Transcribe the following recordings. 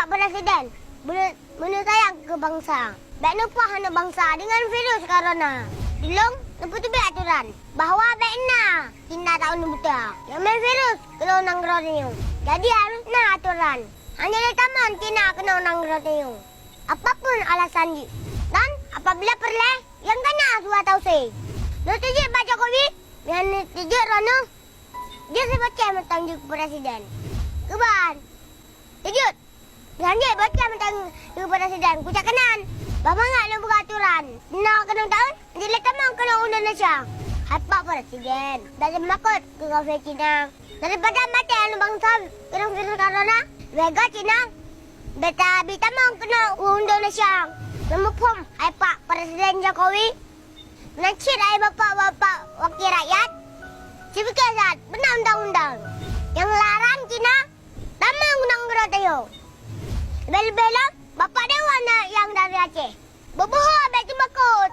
Pak Presiden, menusayang ke bangsa. Baik numpah anak bangsa dengan virus corona. Dilong, nampu tu aturan. Bahawa baiknya tindak tahun buta. Yang main virus, kena unang geroniu. Jadi harusnya aturan. Hanya di taman Cina kena unang geroniu. Apapun alasan dia. Dan apabila perlu, yang kena suah tahu saya. Notijik Pak Jokowi, yang notijik Rono, dia sebaca mentang Presiden. Keban, tijik. Jangan baca mentang Presiden. Kucak kanan. Bapak nak nak buka aturan. Nak kena tahun, dia letak mang kena undang Malaysia. Pak Presiden, dari makot ke kafe Cina. Daripada mati anu bangsa kena virus corona, vega Cina. Beta mang kena undang Malaysia. Nama pom, Pak Presiden Jokowi. Menancit bapak-bapak wakil rakyat. Cipika saat benar undang-undang. Yang larang Cina, tamang undang-undang tayo. Bel-belak, bapak dewan yang dari Aceh. Berbohong abang tu makut.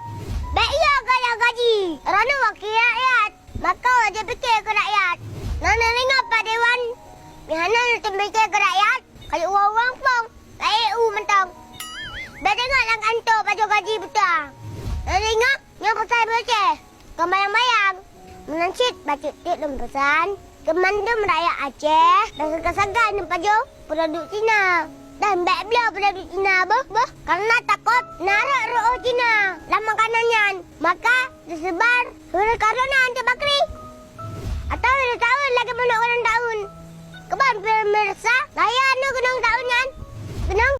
Baik ia kaya gaji. Rana wakil rakyat. Makau aja fikir ke rakyat. Nana dengar Pak Dewan. Mihana nanti fikir ke rakyat. Kalau uang-uang pun. Baik mentang. Baik dengar yang kantor baju gaji betul. Nana dengar yang pasal bocah. Kemayang-mayang. Menancit baca tik dan pesan. Kemandam rakyat Aceh. Dan segan-segan baju produk Cina. Dan baik beliau produk Cina bah. Karena takut narak roh Cina dalam makanannya. Maka disebar virus corona untuk bakri. Atau virus tahun lagi menak orang tahun. Keban pemirsa, saya anu kenang tahun kan. Kenang.